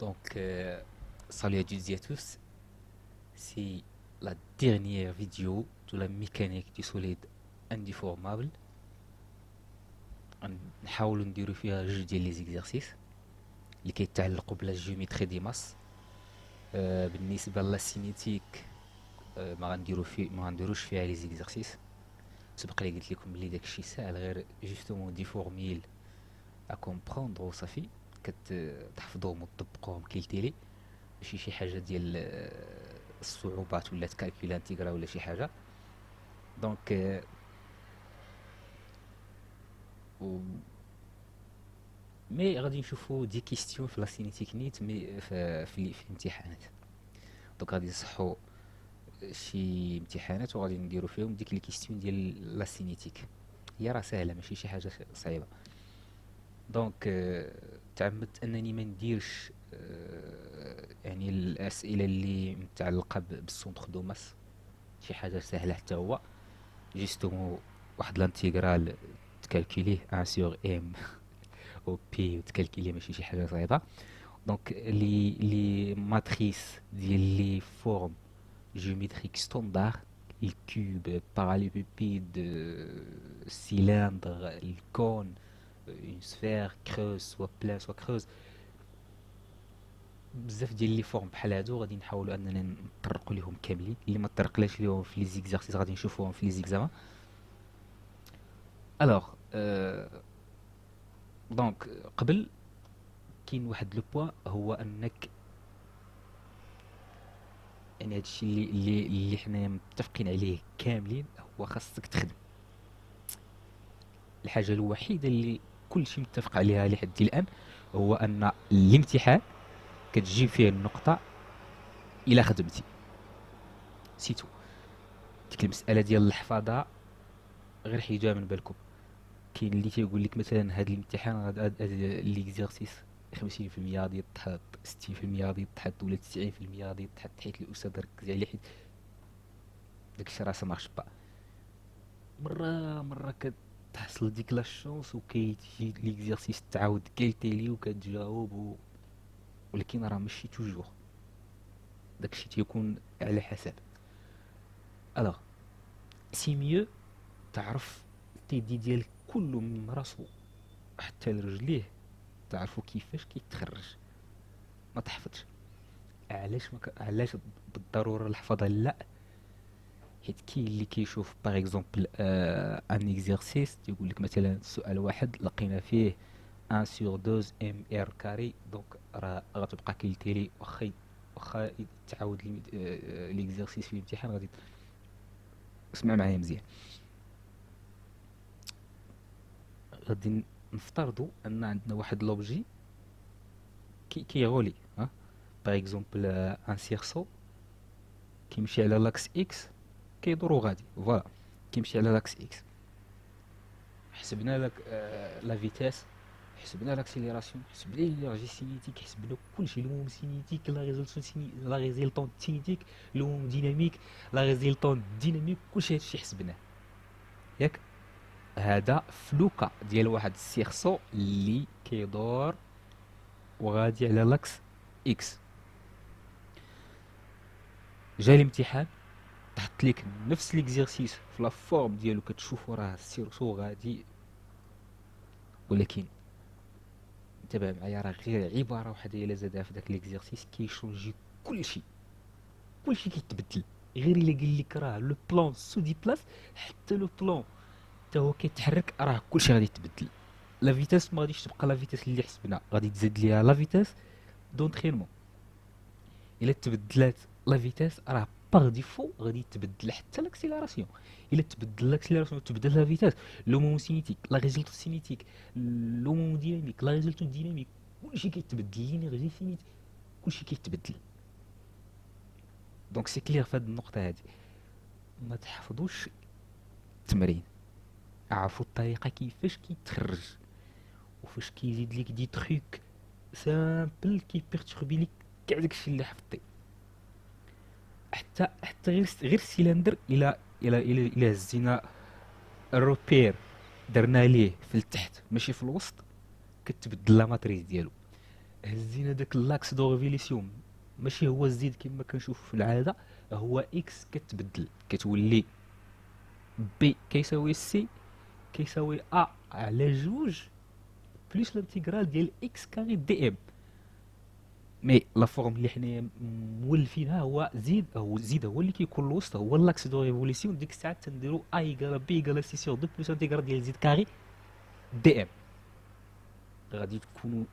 Donc, salut à toutes et à tous. C'est la dernière vidéo de la mécanique du solide indéformable. نحاولوا نديرو فيها جوج ديال لي زيكزارسيس اللي كيتعلقوا بلا جيومتري دي ماس. بالنسبه لا سينيتيك، ما غنديروش فيها لي زيكزارسيس. سبق لي قلت لكم بلي داكشي ساهل، غير جوستومون دي فورميل ا كومبروندر وصافي، كتحفظوهم وتطبقوهم كيلتيلي. ماشي شي حاجه ديال الصعوبات ولا تكالكولا انتيغرا ولا شي حاجه. دونك و مي غادي نشوفوا دي كيستيون في لا سينيتيك نيت، مي في الامتحانات. دونك غادي نصحوا شي امتحانات وغادي نديروا فيهم ديك لي كيستيون ديال لا سينيتيك. هي راه ساهله، ماشي شي حاجه صعيبه. دونك تعمدت انني ما نديرش يعني الاسئله اللي متعلقه بالسونتر دو ماس، شي حاجه سهله حتى هو. جوستومون واحد لانتيغرال تكالكوليه 1 سور ام او بي وتكالكوليه، ماشي شي حاجه صعيبه. دونك لي ماتريس ديال لي فورم جيومتريك ستوندار، الكوب، parallélépipède, cylindre, الكون، une sphère creuse soit plein soit creuse. بزاف ديال لي فورم بحال هادو غادي نحاولوا اننا نطرقوا ليهم كاملين. اللي ما طرقلاش ليهم في لي زيكزارسيس غادي نشوفوهم في لي زيكزامان. الوغ دونك قبل كاين واحد لو بوين، هو انك يعني هادشي اللي حنايا متفقين عليه كاملين، هو خاصك تخدم. الحاجه الوحيده اللي كلشي متفق عليها لحد الان هو ان الامتحان كتجيب فيه النقطه الا خدمتي، سيتو. ديك المساله ديال الحفاظه غير حيدوها من بالكم. كاين اللي تيقول لك مثلا هاد الامتحان هاد ليكزارسيس 50% غادي يتحط، 60% غادي يتحط، ولا 90% غادي يتحط، حيت الاستاذ ركز عليه، حيت داكشي راه سا مارش با. مره كتحصل ديك لا شونس وكيجي ليكزارسيس تعاود كيلتيلي وكتجاوب ولكن راه ماشي توجور داكشي تيكون على حسب. الوغ سي ميو تعرف التيدي ديال كل من راسو حتى لرجليه، تعرفوا كيفاش كيتخرج. ما تحفظش. علاش بالضروره الحفظه؟ لا، حيت كاين اللي كيشوف باغ اكزومبل ان اكزرسيس تيقول لك مثلا سؤال واحد لقينا فيه 1 سور 2 ام ار كاري، دونك راه غتبقى كيلتيلي. واخا تعاود ليكزرسيس في الامتحان غادي اسمع معايا مزيان. غادي نفترضوا ان عندنا واحد لوبجي كيغولي، ها، باغ اكزومبل ان سيرسو كيمشي على لاكس اكس، كيدور وغادي فوالا، كيمشي على لاكس اكس. حسبنا لك لا فيتاس، حسبنا لاكسيليراسيون، حسبنا لينيرجي سينيتيك، حسبنا كلشي، لو موم سينيتيك، لا ريزولطون سينيتيك، لو موم ديناميك، لا ريزولطون ديناميك، كلشي هادشي حسبناه ياك. هذا فلوكا ديال واحد السيرسو اللي كيدور وغادي على لاكس اكس. جا الامتحان تحط لك نفس ليكزيرسيس في لا فورم ديالو، كتشوفو راه السيرسو غادي، ولكن انتبه معايا، راه غير عباره وحده الا زادها في داك ليكزيرسيس كيشونجي كلشي. كلشي كيتبدل. غير الا قال لك راه لو بلان سو دي بلاس، حتى لو بلان حتى هو كيتحرك، راه كلشي غادي يتبدل. لا فيتاس ما غاديش تبقى لا فيتاس اللي حسبنا، غادي تزاد ليها لا فيتاس دونترينمون. الا تبدلات لا فيتاس راه باغ ديفو غادي تبدل حتى لاكسيلاراسيون. الا تبدل لاكسيلاراسيون تبدل لا فيتاس، لو مومون سينيتيك، لا ريزولتو سينيتيك، لو مومون ديناميك، لا ريزولتو ديناميك، كلشي كيتبدل. لينيرجي سينيتيك كلشي كيتبدل. دونك سي كلير في هاد النقطه هادي. ما تحفظوش التمرين، عرفوا الطريقه كيفاش كيتخرج، وفاش كيزيد ليك دي تخيك سامبل كيبيرتوربي ليك كاع داكشي اللي حفظتي. حتى غير السيلندر، الى هزينا الروبير درنا ليه في التحت ماشي في الوسط، كتبدل لا ماتريس ديالو. هزينا داك لاكس دو ريفوليسيون، ماشي هو الزيد كما كنشوف في العاده، هو اكس كتبدل كتولي بي كيساوي سي كيساوي ا على جوج بلس الانتيغرال ديال اكس كاري دي ام. مي لا فورم اللي حنايا مولفينها هو زيد، هو زيد هو اللي كيكون الوسط، هو لاكس دو ريفوليسيون. ديك الساعه تنديرو ا ايكال بي ايكال سي سور دو بلس انتيغرال ديال زيد كاري دي ام. غادي تكونوا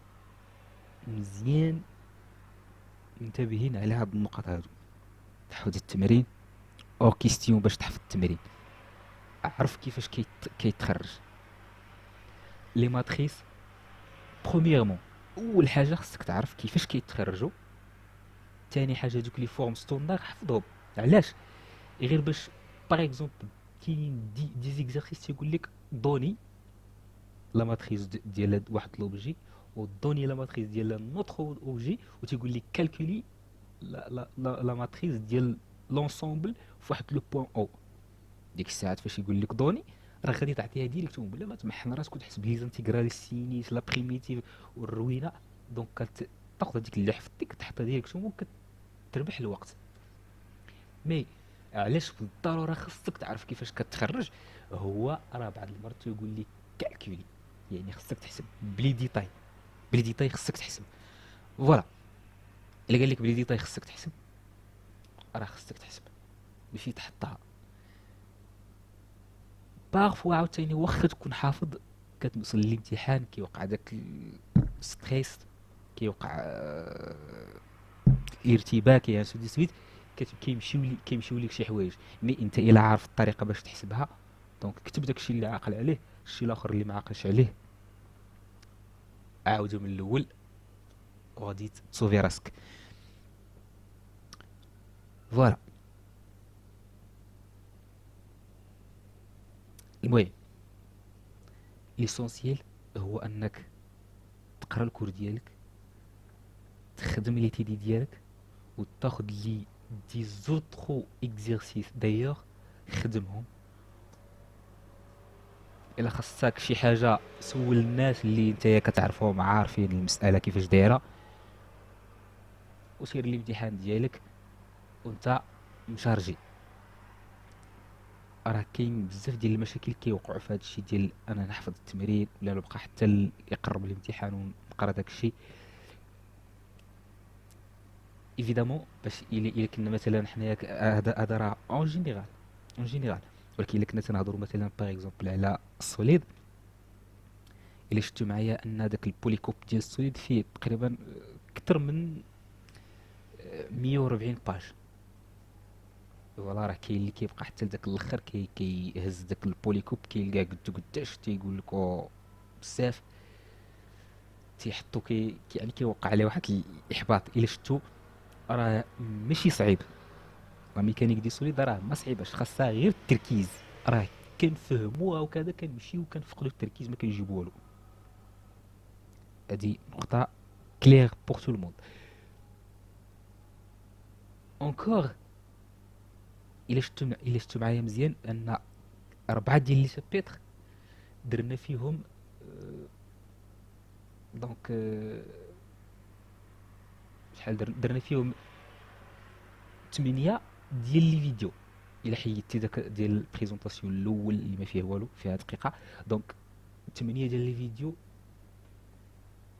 مزيان منتبهين على هاد النقط هادو. تحفظ التمرين او كيستيون باش تحفظ التمرين. عرف كيفاش كيتخرج لي ماتريس. برومييرمون اول حاجه خصك تعرف كيفاش كيتخرجوا. تاني حاجه دوك لي فورم ستوندار حفظهم. علاش؟ غير باش باغ اكزومبل كاين دي زيكزارسيس تيقول لك دوني لا ماتريس ديال واحد لوبجي، ودوني لا ماتريس ديال نوتر اوبجي، وتيقول لك كالكولي لا ماتريس ديال لونسومبل فواحد لو بوين او. ديك الساعات فاش يقول لك دوني راه غادي تعطيها ديريكتوم بلا ما تمحن راسك وتحسب لي زانتيغرال السينيس لا بريميتيف والروينه. دونك تاخذ هذيك اللي حفظتك تحطها ديريكتوم وكتربح الوقت. مي علاش بالضروره خصك تعرف كيفاش كتخرج؟ هو راه بعض المرات تيقول لك كالكولي، يعني خصك تحسب بلي ديتاي. بلي ديتاي خصك تحسب. فوالا، الا قال لك بلي ديتاي خصك تحسب راه خصك تحسب ماشي تحطها. بارفوا عاوتاني واخا تكون حافظ كتوصل للامتحان كيوقع داك ستريس، كيوقع ارتباك يا سو دي سويت، كيمشيو لك شي حوايج. مي انت الا عارف الطريقه باش تحسبها دونك كتب داكشي اللي عاقل عليه. الشيء الاخر اللي ما عاقلش عليه عاودو من الاول وغادي تصوفي راسك. فوالا. المهم ليسونسييل هو انك تقرا الكور ديالك، تخدم لي تيدي ديالك، وتاخد لي دي زوترو اكزرسيس دايوغ خدمهم. الا خصك شي حاجه سول الناس اللي نتايا كتعرفهم عارفين المساله كيفاش دايره، وسير الامتحان ديالك وانت مشارجي. راه كاين بزاف ديال المشاكل كيوقعوا في هذا الشيء ديال انا نحفظ التمرين ولا نبقى حتى يقرب الامتحان ونقرا داك الشيء. ايفيدامون باش الا كنا مثلا حنايا هذا راه اون جينيرال، اون جينيرال. ولكن الا كنا تنهضروا مثلا باغ اكزومبل على السوليد، الا شفتوا معايا ان داك البوليكوب ديال السوليد فيه تقريبا اكثر من 140 باج. فوالا راه كاين اللي كيبقى حتى لداك الاخر كيهز داك البوليكوب كيلقاه قدو قداش تيقول لك بزاف، تيحطو يعني كيوقع عليه واحد الاحباط. الا شفتو راه ماشي صعيب، لا ميكانيك دي سوليد راه ما صعيباش، خاصها غير التركيز. راه كنفهموها وكذا كنمشيو كنفقدو التركيز ما كنجيبو والو. هادي نقطة كلير بور تو الموند. اونكور الا شفتو معايا مزيان ان 4 ديال لي شابيتر درنا فيهم دونك شحال درنا فيهم 8 ديال لي فيديو. الا حيدتي داك ديال البريزونطاسيون الاول اللي ما فيه والو فيها دقيقه، دونك 8 ديال لي فيديو،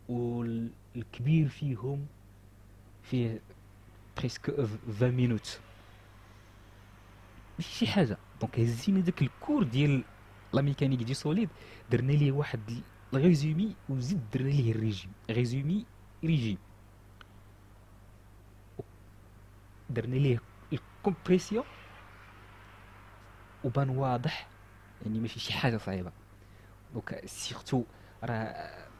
والكبير فيهم فيه بريسك 20 مينوت، ماشي شي حاجه. دونك هزينا داك الكور ديال لا ميكانيك دي سوليد، درنا ليه واحد الريزومي وزيد درنا ليه الريجيم، ريزومي ريجيم، درنا ليه الكومبريسيون وبان واضح، يعني ماشي شي حاجه صعيبه. دونك سيرتو راه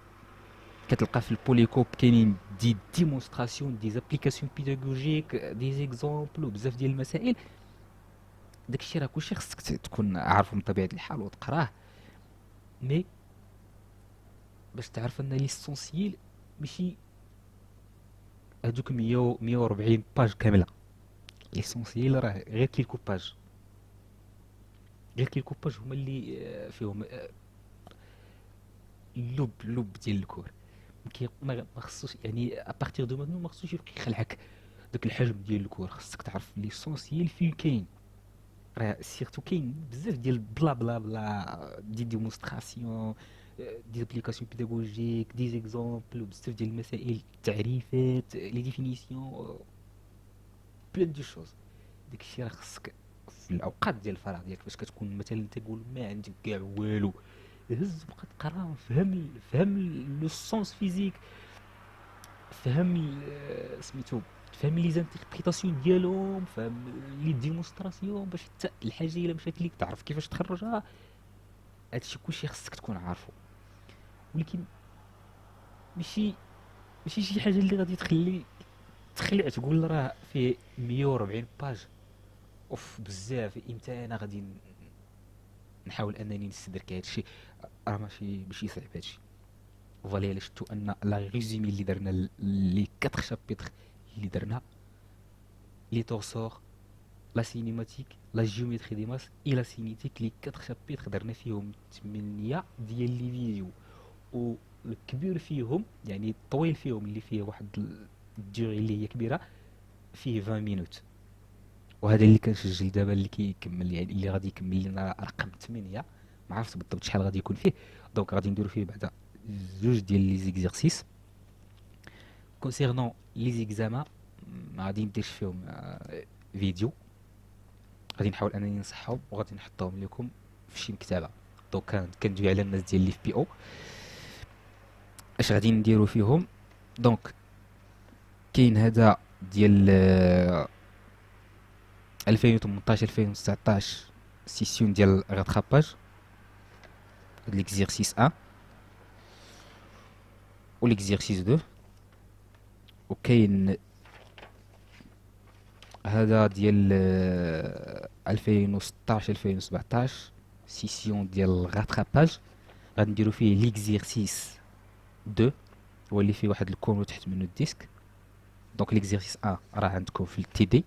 كتلقى في البوليكوب كاينين دي ديمونستراسيون دي زابليكاسيون بيداغوجيك دي زيكزامبل وبزاف ديال المسائل. داكشي راه كلشي خصك تكون عارفه من طبيعه الحال وتقراه. مي باش تعرف ان ليسونسييل ماشي هادوك 100 140 باج كامله. ليسونسييل راه غير كيلكو باج، غير كيلكو باج هما اللي فيهم اللب ديال الكور. ما خصوش يعني ابارتيغ دو مانو ما خصوش يبقى يخلعك داك الحجم ديال الكور. خصك تعرف ليسونسيال فين كاين. راه سيرتو كاين بزاف ديال بلا بلا بلا دي ديمونستراسيون، دي زابليكاسيون بيداغوجيك، دي زيكزامبل، وبزاف ديال المسائل، التعريفات، لي ديفينيسيون، بلان دو شوز. داك الشيء راه خصك في الاوقات ديال الفراغ ديالك فاش كتكون مثلا تقول ما عندك كاع والو، هز بقى تقرا، فهم لو سونس فيزيك، فهم سميتو، فهم لي زانتربريتاسيون ديالهم، فهم لي ديمونستراسيون، باش حتى الحاجه الا مشات ليك تعرف كيفاش تخرجها. هادشي كلشي خصك تكون عارفه. ولكن ماشي ماشي شي حاجه اللي غادي تخلع تقول راه فيه 140 باج. اوف بزاف، امتى انا غادي نحاول انني نستدرك هادشي؟ راه ماشي صعيب هادشي. فوالا الا شفتو ان لا ريزومي اللي درنا، لي 4 شابيتر اللي درنا، لي تورسور، لا سينيماتيك، لا جيومتري دي ماس اي لا سينيتيك، لي 4 شابيتر درنا فيهم 8 ديال لي فيديو. والكبير فيهم يعني الطويل فيهم اللي فيه واحد الديوري اللي هي كبيره، فيه 20 مينوت. وهذا اللي كنسجل دابا اللي كيكمل، يعني اللي غادي يكمل لنا رقم 8. ما عرفتش بالضبط شحال غادي يكون فيه. دونك غادي نديرو فيه بعدا جوج ديال لي زيكزارسيس. كونسيرنون لي زيكزاما ما غادي نديرش فيهم فيديو، غادي نحاول انني نصحهم وغادي نحطهم لكم في شي مكتبه. دونك كندوي على الناس ديال اللي في بي او اش غادي نديرو فيهم. دونك كاين هذا ديال 2018 2019 سيسيون ديال راتراباج، ليكزيرسيس 1 وليكزيرسيس 2. وكاين هذا ديال 2016 2017 سيسيون ديال راتراباج، غنديرو فيه ليكزيرسيس 2، هو اللي فيه واحد الكونو تحت منو الديسك. دونك ليكزيرسيس 1 راه عندكم في التي دي.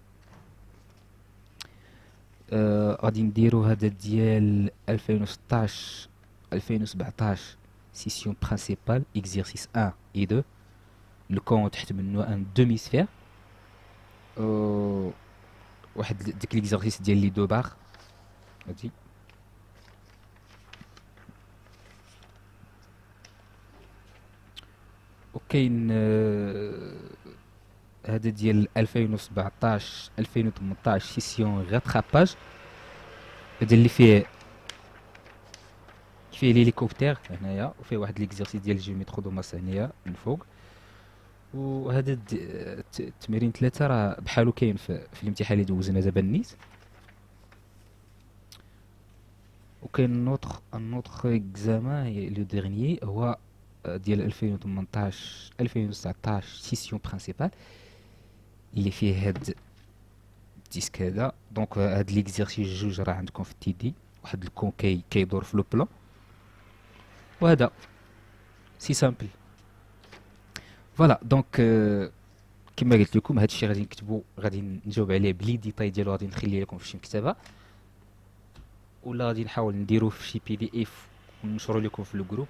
غادي نديرو هذا ديال 2016 2017 سيسيون برينسيبال اكزيرسيس 1 اي 2، لو كون تحت منو ان دومي سفير. واحد ديك ليكزيرسيس ديال لي دو بار هادي. وكاين هذا ديال 2017 2018 سيسيون غاتراباج، هذا اللي فيه ليليكوبتر هنايا، وفيه واحد ليكزيرسيس ديال الجيومترو دو ماس هنايا من فوق. وهذا التمرين ثلاثة راه بحالو كاين في الامتحان اللي دوزنا دابا النيت. وكاين ان اوتر اكزامان هي لو ديرنيي، هو ديال 2018 2019 سيسيون برينسيبال اللي فيه هاد الديسك هذا. دونك هاد ليكزيرسيس جوج راه عندكم في التي دي، واحد الكون كيدور في لو بلان، وهذا سي سامبل. فوالا دونك كما قلت لكم هاد الشيء غادي نكتبو، غادي نجاوب عليه بلي ديتاي ديالو، غادي نخليه لكم في شي مكتبه، ولا غادي نحاول نديروه في شي بي دي اف وننشرو لكم في الجروب.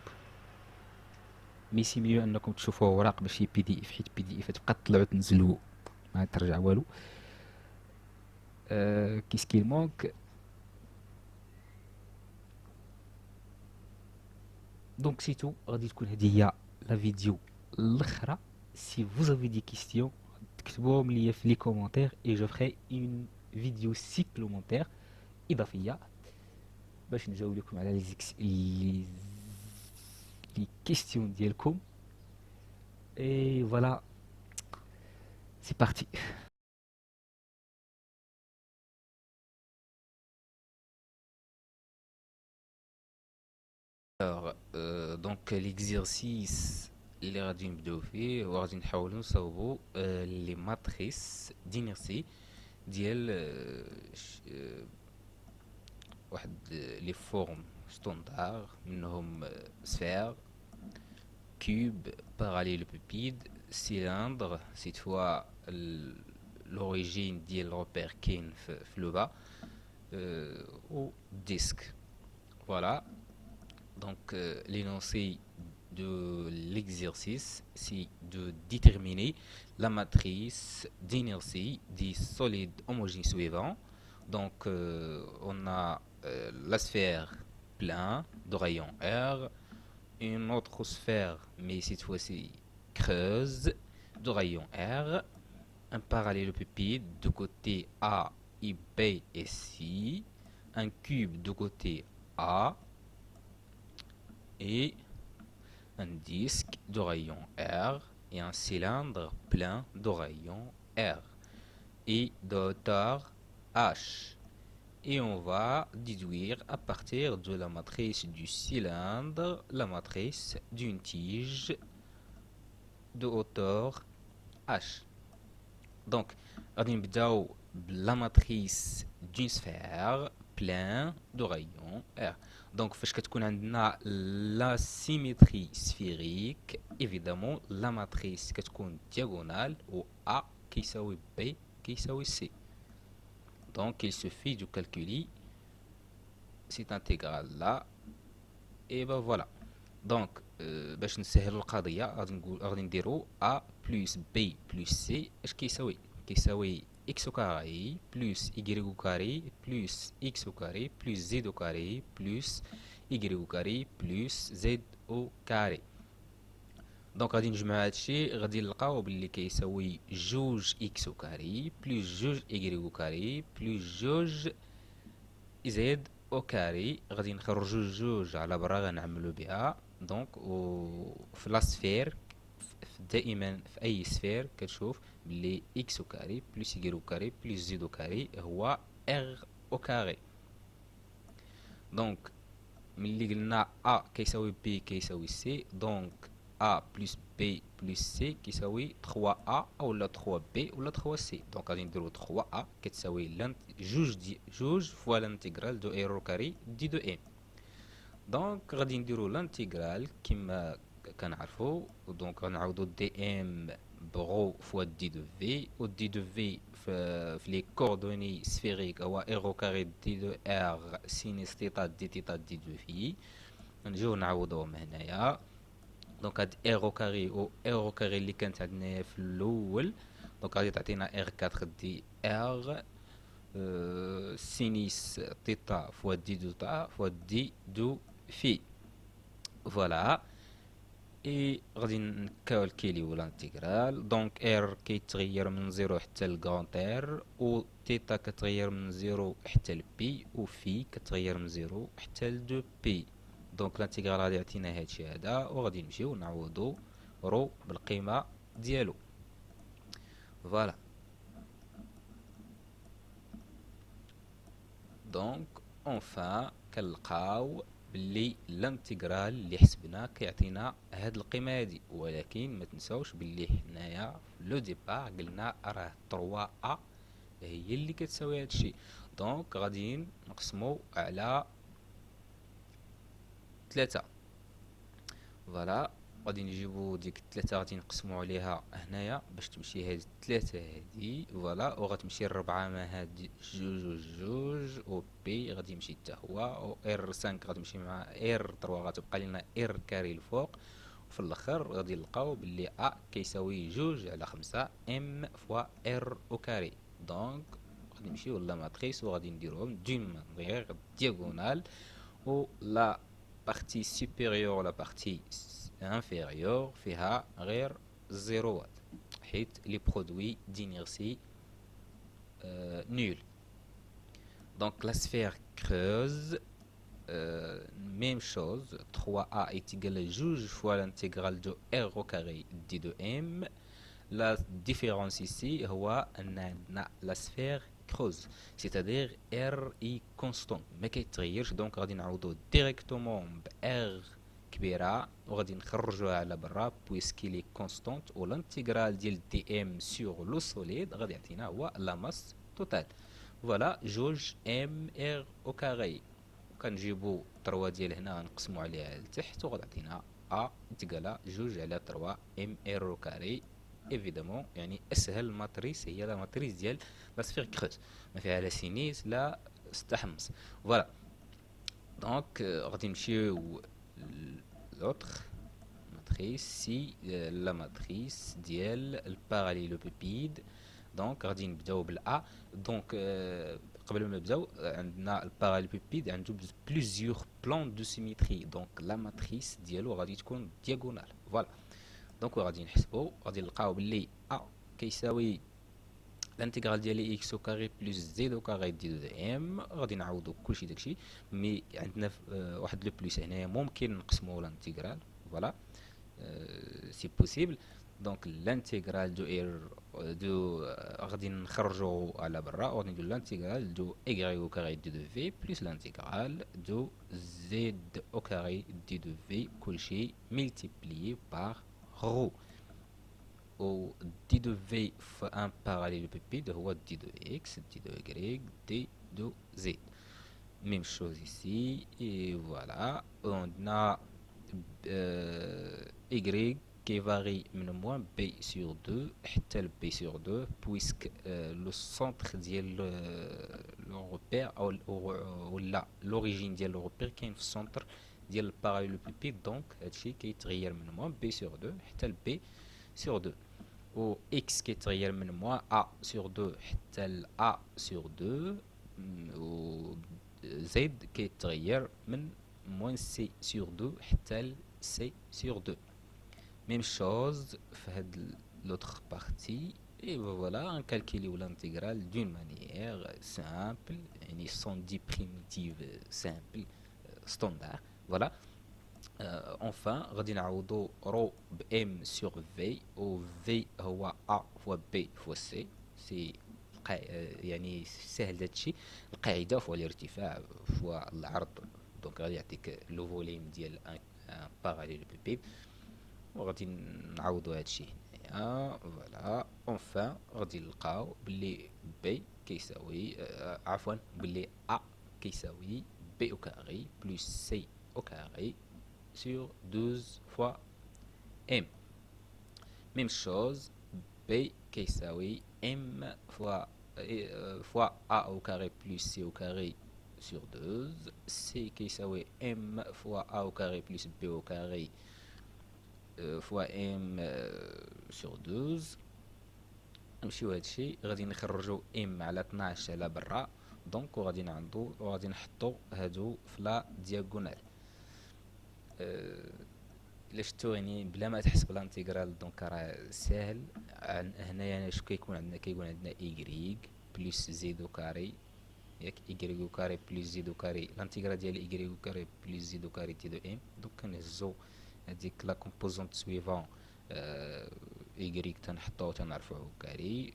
مي سي ميو انكم تشوفوه وراق ماشي بي دي اف، حيت بي دي اف تبقى تطلعو تنزلو ما ترجع والو. كيس كيل مونك. دونك سي تو، غادي تكون هذه هي لا فيديو الاخرى. سي فوز افي دي كيستيون تكتبوهم ليا في لي كومونتير اي جو فري اون فيديو سيبلومونتير اضافيه باش نجاوب لكم على لي كيستيون ديالكم. اي فوالا سي بارتي. Alors, donc l'exercice اللي غادي نبداو فيه وغادي نحاولوا نصاوبوا لي ماتريس دينيرسي ديال واحد لي فورم ستوندار، منهم سفير، كوب، باراليلوبيد، سيلندر. سيت فوا لوريجين ديال الروبير كاين في لو با، و ديسك. فوالا دونك l'énoncé de l'exercice, c'est de déterminer la matrice d'inertie des solides homogènes suivants. Donc, on a la sphère plein de rayon R, une autre sphère, mais cette fois-ci creuse de rayon R, un parallélépipède de côté A et B et C, un cube de côté A et un disque de rayon R et un cylindre plein de rayon R et de hauteur H. Et on va déduire à partir de la matrice du cylindre la matrice d'une tige de hauteur H. Donc, غادي نبداو بلا matrice d'une sphère plein de rayon R. Donc, فاش كتكون عندنا la symétrie sphérique, évidemment, la matrice كتكون diagonale و A كيساوي B كيساوي C. Donc, il suffit de calculer cette intégrale là et ben voilà. Donc, باش نسهل القضية غادي نديرو A plus B plus C اش كيساوي؟ كيساوي x au carré plus y au carré plus x au carré plus z au carré plus y au carré plus z au carré. دونك غادي نجمع هادشي غادي نلقاو بلي كيساوي جوج x au carré plus جوج y au carré plus جوج z au carré. غادي نخرجو جوج على برا غنعملو بها. دونك في لا سفير دائما في اي سفير كتشوف بلي x au carré plus y au carré plus z au carré هو r au carré. دونك ملي قلنا a كيساوي b كيساوي c, دونك a plus b plus c كيساوي 3a اولا 3b ولا 3c. دونك غادي نديرو 3a كتساوي جوج فوا لانتيغرال دو r au carré دي دو m. دونك غادي نديرو لانتيغرال كما كنعرفو. دونك غنعوضو دي ام بغو فوا دي دو في، و دي دو في في لي كوردوني سفيريك هو ار او كاري دي دو ار سينيس تيتا دي دو في. نجيو نعوضوهم هنايا. دونك هاد ار او كاري و ار او كاري اللي كانت عندنا في الاول، دونك غادي تعطينا ار 4 دي ار سينيس تيتا فوا دي دو تا فوا دي دو في. فوالا. اي غادي نكالكيليو لانتيغرال. دونك ار كيتغير من زيرو حتى لكغونت ار، و تيتا كتغير من زيرو حتى لبي، و في كتغير من زيرو حتى لدو بي. دونك لانتيغرال غادي يعطينا هادشي هذا، و غادي نمشيو نعوضو رو بالقيمة ديالو. فوالا. دونك اونفان كنلقاو بلي لانتيغرال اللي حسبنا كيعطينا هاد القيمه هادي، ولكن ما تنساوش بلي حنايا لو ديبار قلنا راه 3 ا هي اللي كتساوي هادشي. دونك غادي نقسمو على 3. فوالا. غادي نجيبو ديك 3 غادي نقسمو عليها هنايا باش تمشي هاد 3 هادي. فوالا. و غتمشي 4 مع هاد جوج و بي غادي يمشي حتى هو، و ار 5 غادي تمشي مع ار 3 غتبقى لنا ار كاري الفوق. وفي الاخر غادي نلقاو بلي ا كيساوي جوج على 5 ام فوا ار او كاري. دونك غادي نمشيو لا ماتريس و غادي نديروهم دون مانيير دياغونال، و لا بارتي سوبيريور لا بارتي inférieur فيها غير زيروات، حيت لي برودوي d'inertie nul. Donc la sphère creuse, même chose, 3a est égal à juge fois l'intégrale de r au carré d de m. La différence ici هو أن عندنا la sphère creuse, c'est-à-dire r est constant ما كيتغيرش. دونك غادي نعوضو ديريكتومون ب r كبيره وغادي نخرجوها على برا بويسكي لي كونستانت، و لانتيغرال ديال دي ام سور لو سوليد غادي يعطينا هو لا ماس توتال. فوالا. جوج ام ار او كاري. كنجيبو 3 ديال هنا غنقسمو عليها لتحت وغادي يعطينا ا تقال جوج على 3 ام ار او كاري. ايفيدامون يعني اسهل ماتريس هي لا ماتريس ديال لا سفير كروز، ما فيها لا سينيس لا ستحمص. فوالا. دونك غادي نمشيو l'autre. matrice si la matrice ديال الباراليلوبيبيد. دونك غادي نبداو بالA. دونك قبل ما نبداو عندنا الباراليلوبيبيد عنده بليزيور بلان دو سيميتري. دونك لا ماتريس ديالو غادي تكون دياغونال. فوالا. دونك غادي نحسبو، غادي نلقاو باللي A كيساوي الانتيغرال ديال اكس او كاري بلس زد او كاري دي دو ام. غادي نعوضو كلشي داكشي، مي عندنا واحد لو بلس هنايا ممكن نقسمو الانتيغرال. فوالا، سي بوسيبل. دونك الانتيغرال دو دو غادي نخرجو على برا، غادي نديرو الانتيغرال دو اي او كاري دي دو في بلس الانتيغرال دو زد او كاري دي دو في كلشي ملتيبليي بار رو. و دي دو في في ان parallélépipède هو دي دو اكس دي دو y دي دو z. Même chose ici, et voilà, on a y qui varie من moins b sur 2 حتى ل b sur 2 puisque le centre ديال le repère ou l'origine ديال le repère كاين في السنتر ديال الباراليلوبيبيد. دونك هادشي كيتغير من moins b sur 2 حتى ل b sur 2. و x كيتغير من moins a sur 2 حتى ل a sur 2. و z كيتغير من moins c sur 2 حتى ل c sur 2. Même chose في هاد l'autre partie. Et voilà, on calcule l'intégrale d'une manière simple, يعني sans dit primitive simple, standard. Voilà. Enfin غادي نعوضو رو ب m sur v، و v هو a fois b fois c. سي يعني سهل هادشي، القاعدة فوا الارتفاع فوا العرض. دونك غادي يعطيك لو فوليم ديال ان باراليلوبيبيد، وغادي نعوضو هادشي هنايا. فوالا. اونفان غادي نلقاو بلي بي كيساوي عفوا بلي ا كيساوي بي او كاري بلس سي او كاري sur 12 fois m. Même chose, b كيساوي m fois a au carré plus c au carré sur 12. c كيساوي m fois a au carré plus b au carré fois m sur 12. نمشيو هادشي غادي نخرجو m على 12 على برا. دونك وغادي نحطو هادو في لا دياغونال. الا شفتو يعني بلا ما تحسب الانتيغرال دونك راه ساهل. هنايا اش كيكون عندنا y بلس زد او كاري، ياك y او كاري بلس زد او كاري. الانتيغرال ديال y او كاري بلس زد او كاري دي دو ام. دونك كنهزو هذيك لا كومبوزونت سويفون y تنحطو تنرفعو كاري،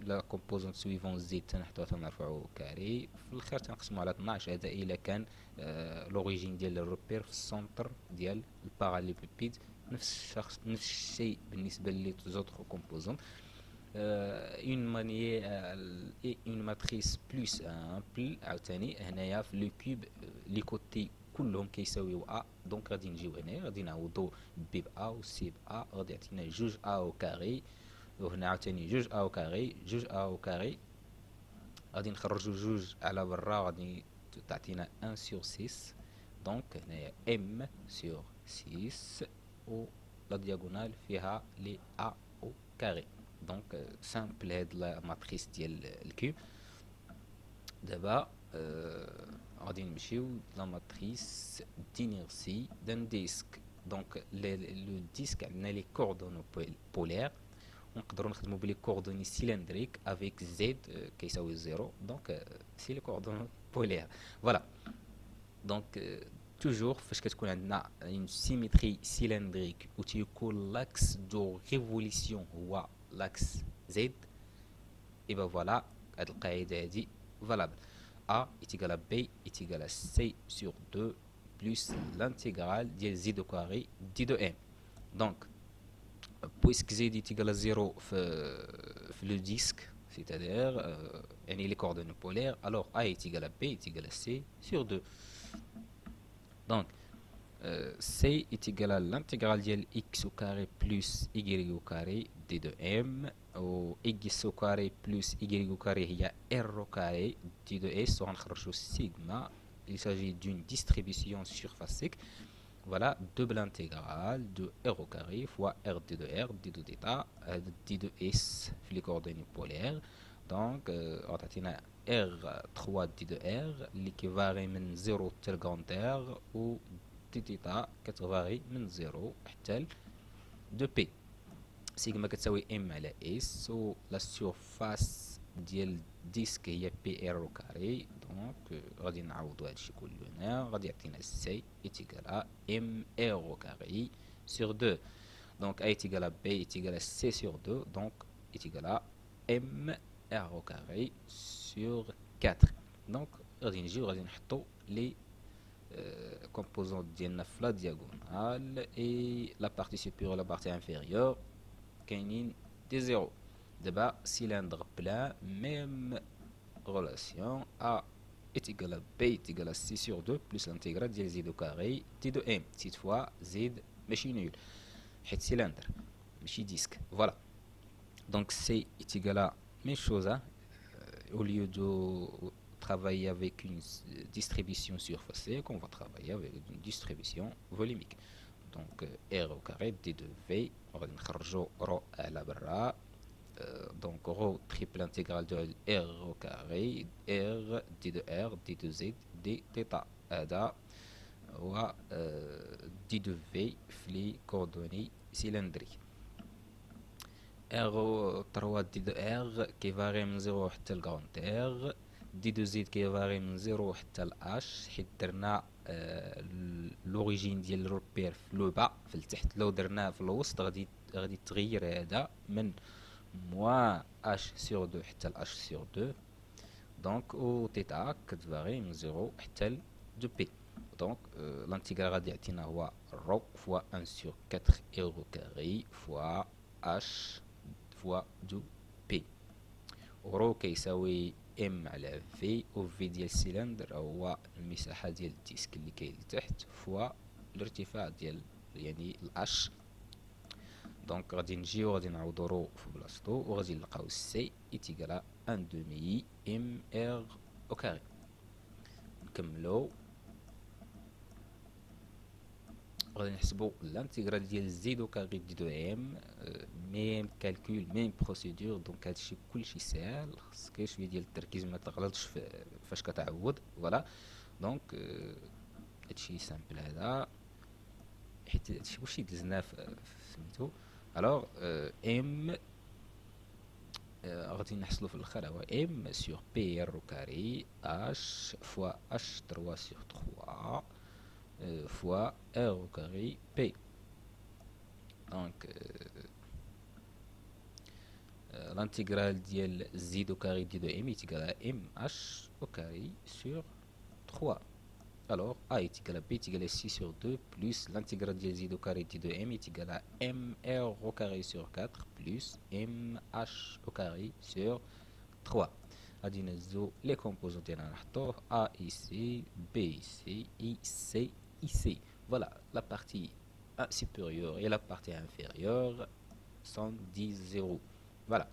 لا كومبوزونت سويفون زد تنحطو تنرفعو كاري، في الاخر تنقسمو على 12. هذا الا كان لوريجين ديال الروبير في السنتر ديال الباراليلوبيبيد. نفس الشيء بالنسبه لي زوطخ كومبوزون. اون ماتريس بلس امبل عاوتاني هنايا في لو كوب لي كوتي كلهم كيساويو ا. دونك غادي نجيو هنا غادي نعوضو بي ب ا و سي ب ا. غادي يعطينا جوج ا او كاري، وهنا عاوتاني جوج ا او كاري جوج ا او كاري. غادي نخرجو جوج على برا غادي تعطينا 1 sur 6. دونك هنايا m sur 6 و لا دياغونال فيها لي a او كاري. دونك سامبل هاد لا ماتريس ديال الكيوب. دابا غادي نمشيو لا ماتريس دينيرسي دان ديسك. دونك لو ديسك عندنا لي كوردونو بولير، ونقدروا نخدموا بلي كوردوني سيلندريك افيك زد كيساوي 0. دونك سي لي كوردونو بولير. فوالا. دونك توجور فاش كتكون عندنا اون سيميتري سيلندريك و تيكون لاكس دو ريفوليسيون هو لاكس زد، اي فوالا هاد القاعده هادي فالابل. a est égal à b est égal à c sur 2 plus l'intégrale ديال z au carré d de m. Donc puisque z est égal à 0 في le disque, c'est-à-dire يعني les coordonnées polaires, alors a est égal à b est égal à c sur 2. Donc c est égal à l'intégrale ديال x au carré plus y au carré d de m، و x au carré plus y au carré هي r au carré d de s. وغنخرجو سيغما. Il s'agit d'une distribution surfacique. Voilà, double intégrale de r au carré fois r d de r, d de θ, d de s, les coordonnées polaires. Donc, on a R3 d de r, qui varie de 0 tel grand R, ou dθ qui varie de 0 tel de P. Sigma كتساوي M على S و la surface ديال الديسك هي بي ار au carré. دونك غادي نعوضو هادشي كله هنا، غادي يعطينا سي est égal à M R au carré sur 2. Donc A est égal à B est égal à C sur 2, donc est égal à M R au carré sur 4. Donc غادي نجيو غادي نحطو لي composants ديالنا في la diagonale et la partie supérieure et la partie inférieure كاينين دي زيرو. دابا cylindre plein, même relation. A est égal à B est égal à C sur 2 plus l'intégrale ديال Z au carré T de M. Cette fois Z ماشي nul حيت cylindre ماشي disque. Voilà, donc C est égal à même chose, hein. Au lieu de travailler avec une distribution surfacée, qu'on va travailler avec une distribution volumique. Donc R au carré D de V, on va نخرجوا ρ على برا. Donc ρ triple intégrale de R au carré R D de R D de Z D θ. هذا هو D de V في les coordonnées cylindriques. R3 D de R qui varie من 0 حتى ل grand R. D de Z qui varie من 0 حتى ل H، حيت درنا لوريجين ديال الروبير في لو با في التحت، لو درناه في الوسط غادي تغير هذا من موان H sur 2 حتى ل H sur 2. دونك و θ كتفاري من 0 حتى ل 2 P. Donc l'intégral غادي يعطينا هو ρ fois 1 sur 4 R au carré fois H fois 2 P. ورو كيساوي ام على في، و في ديال السيلندر هو المساحه ديال الديسك اللي كاين لتحت فوا الارتفاع ديال يعني الاش. دونك غادي نجيو غادي نعوضو رو في بلاصتو وغادي نلقاو سي ايتيكالا ان دومي ام ار او كاري. نكملو غادي نحسبو l'intégral ديال زيد او كاري دي دو ام. ميم كالكول ميم بروسيدور، دونك هادشي كلشي ساهل، خاصك شويه ديال التركيز ما تغلطش فاش كتعوض. فوالا دونك هادشي سامبل هذا، حيت هادشي كلشي دزناه في سميتو. الوغ ام غادي نحصلو في الاخر هو ام سور بي ار او كاري اش فوا اش 3 سور 3 fois R au carré P. Donc l'intégrale ديال Z au carré d de M est égal à MH au carré sur 3. Alors A est égal à B est égal à 6 sur 2 plus l'intégrale de Z au carré d de M est égal à MR au carré sur 4 plus MH au carré sur 3. غادي نهزو les composants ديالنا نحطوه A ici, B ici, IC ici. Voilà, la partie supérieure et la partie inférieure sont 10,0. Voilà.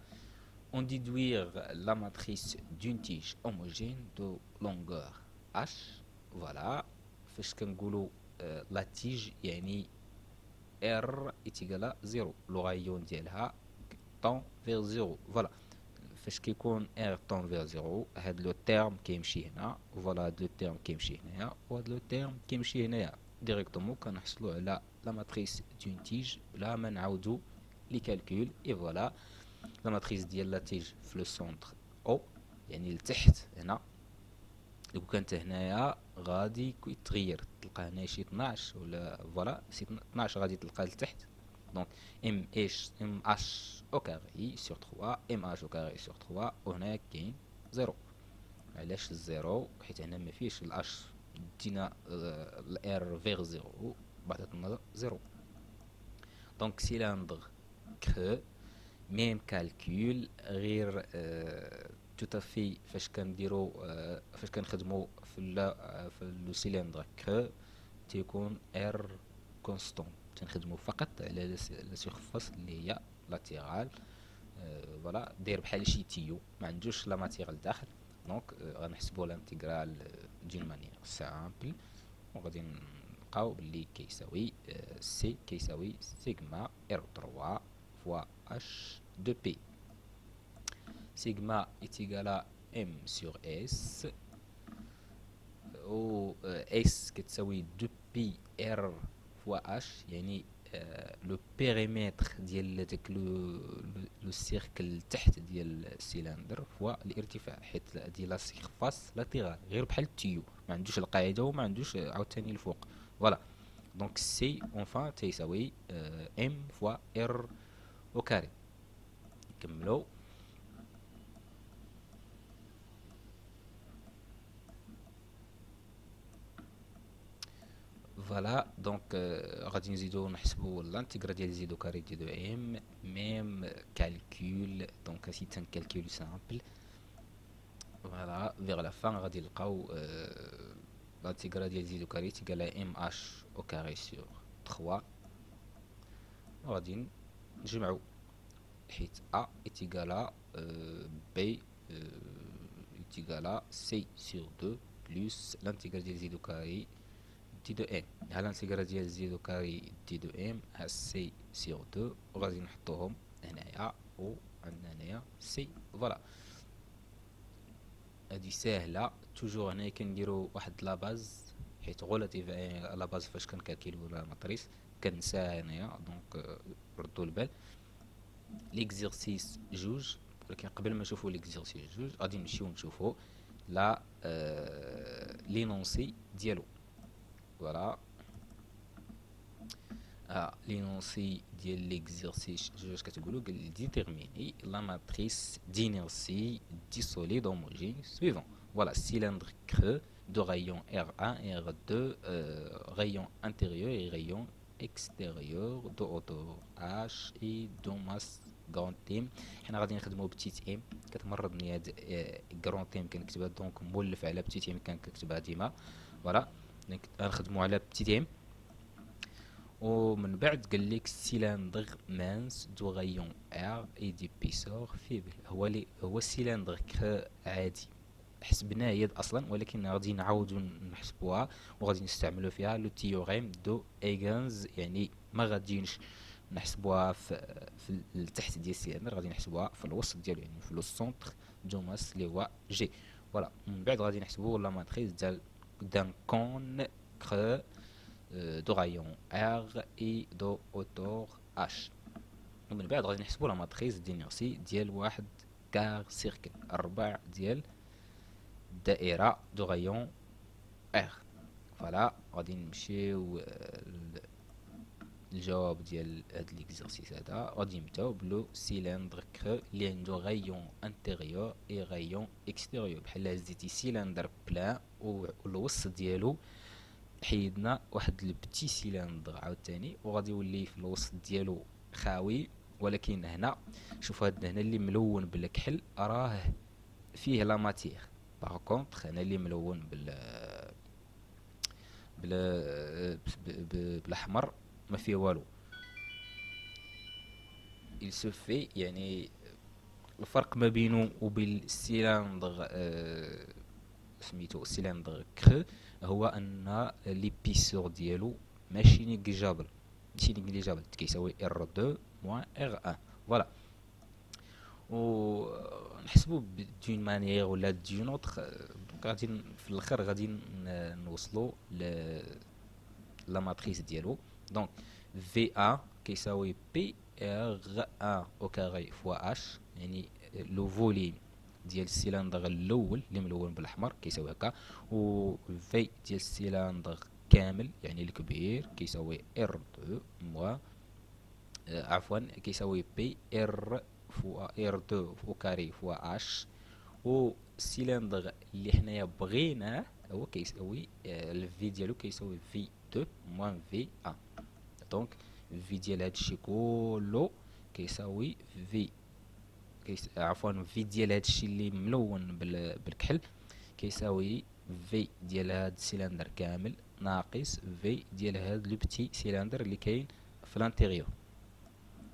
On déduire la matrice d'une tige homogène de longueur H. Voilà. فاش كنقولوا la tige يعني R est égal à 0. Le rayon ديالها tend vers 0. Voilà. فاش كيكون R tend vers 0 هاد لو تيرم كيمشي هنا، فوالا هاد لو تيرم كيمشي هنايا، وهاد لو تيرم كيمشي هنايا. ديريكتومون كنحصلو على لا ماتريس دون تيج بلا ما نعاودو لي كالكول. اي فوالا لا ماتريس ديال لا تيج في لو سونتر او يعني لتحت هنا. لو كانت هنايا غادي يتغير، تلقى هنا شي 12 ولا فوالا شي 12 غادي تلقى لتحت. Donc MH au carré sur 3 MH au carré sur 3 وهنا كاين 0. علاش الزيرو؟ حيت هنا ما فيهش الاش، دينا الار فيغ 0 بعطاتنا 0. دونك سيلندر كرو ميم كالكول غير توتافي فاش كنديرو فاش كنخدمو في لو سيلندر كرو تيكون ار كونستون، تنخدمو فقط على لا سيرفاس اللي هي لاتيرال. فوالا داير بحال شي تيو ما عندوش لا ماتيغ لداخل. دونك غنحسبو لانتيغرال دون مانيير سامبل وغادي نلقاو بلي كيساوي سي كيساوي سيغما ار 3 فوا اش دو بي. سيغما est égal à m sur s و s كتساوي 2 بي ار فوا اش، يعني لو بيريمتر ديال داك لو سيركل تحت ديال السيلندر فوا الارتفاع، حيت هادي لا سيرفاس لاتيرال غير بحال التيو، ما عندوش القاعده وما عندوش عاوتاني الفوق. فوالا دونك سي اونفان تيساوي ام فوا ار او كاري. نكملو. فوالا دونك غادي نزيدو نحسبو لانتيغرا ديال زيدو كاري دي دو ام ميم كالكول. دونك سي ان كالكول سامبل. فوالا فيغ لا فان غادي نلقاو l'intégral ديال زيدو كاري تيقال ام اش او كاري سور 3. وغادي نجمعو حيت ا اتيقالا بي اتيقالا سي سور 2 بلس l'intégral ديال زيدو كاري دي دو ام. ها l'intégral ديال زيدو كاري دي دو ام ها سي سور 2 وغادي نحطوهم هنايا و عندنا هنايا سي. فوالا هادي ساهله. توجور هنايا كنديرو واحد لاباز حيت غولاتيف لاباز فاش كنكالكيلو لا ماتريس كنساها هنايا. دونك ردوا البال ليكزيرسيس جوج. ولكن قبل ما نشوفو ليكزيرسيس جوج غادي نمشيو نشوفو لا لينونسي ديالو. فوالا لينونسي ديال ليكزيرسيس جوج كتقولو قال ديتيرميني لا ماتريس d'inertie du solide homogène suivant. Voilà, cylindre creux de rayon R1 et R2, rayon intérieur et rayon extérieur de hauteur H et de masse grand M. حنا غادي نخدمو بتيت ام. كتمرضني هاد grand M كنكتبها دونك مولف على بتيت ام كنكتبها ديما. فوالا غنخدمو على بتيت ام. ومن بعد قال لك سيلندر مانس دو غايون ار اي ديبيسور فيبل. هو سيلندر كرو عادي حسبناه يد اصلا، ولكن غادي نعاودو نحسبوها وغادي نستعملو فيها لو تيوريم دو ايغنز. يعني ما غاديينش نحسبوها في التحت ديال السيلندر، غادي نحسبوها في الوسط ديالو، يعني في لو سونتر دو ماس اللي هو جي. فوالا من بعد غادي نحسبو لا ماتريس دان كون كرو دو رايون R et de hauteur H. ومن بعد غادي نحسبو لا ماتريس دينيرسي ديال واحد كار سيركل، الربع ديال الدائرة دو رايون R. فوالا غادي نمشيو الجواب ديال هاد ليكزرسيس هذا. غادي نبداو بلو سيلندر كرو اللي عندو غايون انتيريور اي غايون اكستيريور. بحال هزيتي سيلندر بلان والوسط ديالو حيدنا واحد البتي سيلندر عاوتاني وغادي يولي في الوسط ديالو خاوي. ولكن هنا شوف هاد هنا اللي ملون بالكحل راه فيه لا ماتير. باغ كونطخ هنا اللي ملون بالاحمر ما فيه والو. il se fait يعني الفرق ما بينه وبين السيلندر سميتو سيلندر كرو هو ان ليبيسور ديالو ماشي نيجليجابل. كيساوي R2 موان R1. فوالا و نحسبو دون مانيير ولا دون اوتر. دونك غادي في الاخر غادي نوصلو لا ماتريس ديالو. دونك V1 كيساوي بي R1 او كاري فوا H، يعني لو فوليم ديال السيلندر الاول اللي ملون بالاحمر كيساوي هكا، و في ديال السيلندر كامل يعني الكبير كيساوي R2 موا عفوا كيساوي بي ار فوا R2 او كاري فوا H. و السيلندر اللي حنايا بغيناه هو كيساوي الفي ديالو كيساوي V2 موان V1. دونك في ديال هادشي كله كيساوي في عفوا في ديال هادشي اللي ملون بالكحل كيساوي في ديال هاد السيلندر كامل ناقص في ديال هاد لو بتي سيلندر اللي كاين في لانتيريور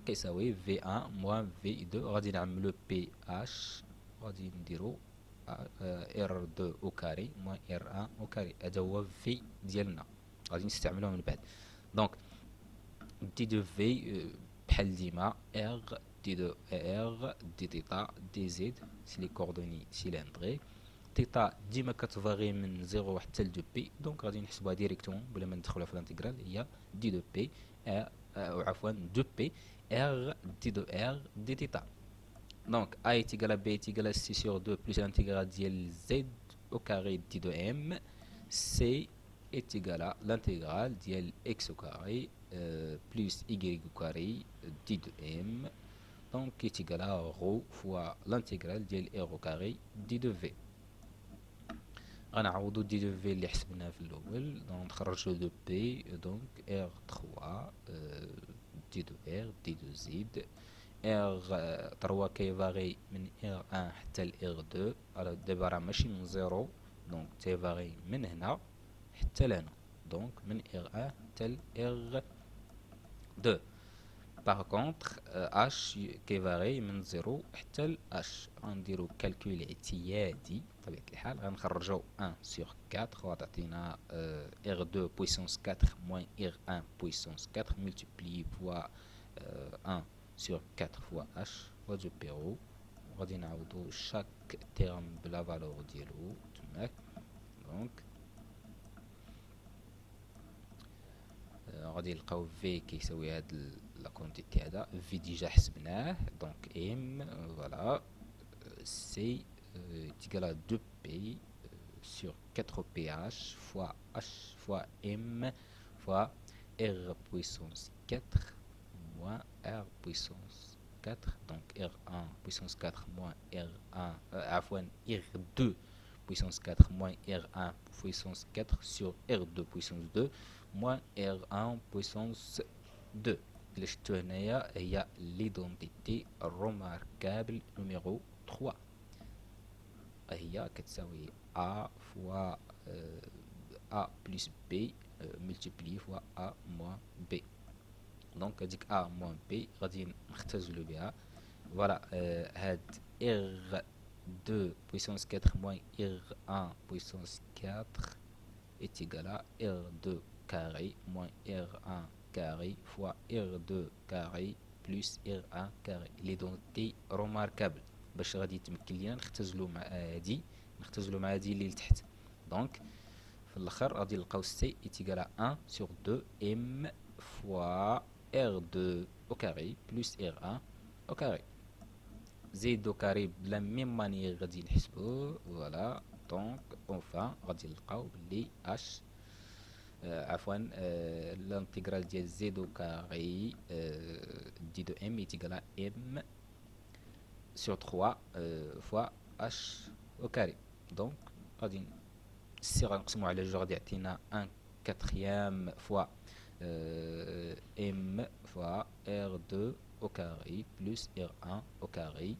كيساوي V1 موان V2. غادي نعملو بي اش غادي نديرو R2 او كاري موان R1 او كاري. هذا هو في ديالنا. غادي نستعملوها من بعد. دونك دي دو في بحال ديما ار دي دو ار دي تيتا دي زد سي لي كوردوني سيلندري. تيتا ديما كتفاغي من 0 حتى ل 2 بي، دونك غادي نحسبوها ديريكتومون بلا ما ندخلوها في الانتيغرال، هي دي دو بي او عفوا 2 بي ار دي دو ار دي تيتا. دونك a est égal à b est égal à c sur 2 plus l'intégrale ديال z au carré d de m. c est égal à l'intégrale ديال x au carré plus y au carré d de m. Donc est égal à ρ fois l'intégrale ديال r au carré d de v. غنعوضو d de v اللي حسبناه في الاول، دونك نخرجو دو b، دونك r3 d de r d de z. R3 كيفاغي من R1 حتى ل R2. دابا راه ماشي من 0، دونك تيفاغي من هنا حتى لهنا، دونك من R1 حتى ل R2. باغ كونطخ H كيفاغي من 0 حتى ل H. غنديرو كالكول اعتيادي بطبيعة الحال، غنخرجو 1 sur 4 وغتعطينا R2 puissance 4 moins R1 puissance 4 multiplié fois 1 sur 4 fois h و2 بيرو. غادي نعوضو شاك تيرم بلا فالور ديالو تماك. دونك غادي نلقاو في كيساوي هاد لا كونتيتي هذا في ديجا حسبناه، دونك ام فوالا سي تيكال 2 بي sur 4 ph fois h fois m fois r puissance 4 moins r puissance 4, donc R1 puissance 4 moins R1, R2 puissance 4 moins R1 puissance 4 sur R2 puissance 2 moins R1 puissance 2. اللي شفتو هنايا هي ليدونتيتي روماركابل نيميرو 3، هي كتساوي A fois A plus B multiplié fois A moins B. دونك هذيك A moins B غادي نختزلو بها. فوالا هاد R2 puissance 4 moins R1 puissance 4 est égal à R2 carré moins R1 carré fois R2 carré plus R1 carré. ليدونتي روماركابل باش غادي يتمكن لينا نختزلو مع هادي اللي لتحت. دونك في الاخر غادي نلقاو سي إيتيغال à 1 sur 2 m fois R2 au carré plus R1 au carré. Z au carré de la même manière غادي نحسبوه. فوالا دونك اونفان غادي نلقاو بلي h عفوا l'intégral ديال z au carré d de m est égal à m sur 3 fois h au carré. دونك غادي سي غنقسمو على جوج غادي يعطينا 1 quatrième fois m fois r2 au carré plus r1 au carré.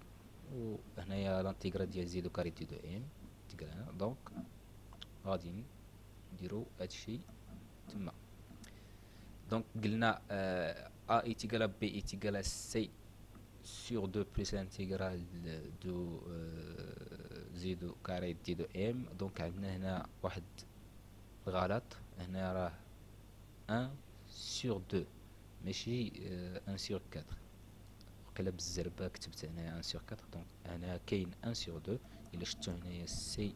وهنايا l'intégral ديال z au carré d de m تيقال. دونك غادي نديرو هادشي تما. دونك قلنا a est égal à b est égal à c sur 2 plus l'intégrale de z au carré d de m. دونك عندنا هنا واحد غلط، هنا راه 1 sur 2 ماشي 1 sur 4. وقيلا بالزربه كتبت هنا 1 sur 4، دونك هنا كاين 1 sur 2. الا شفتو هنايا سي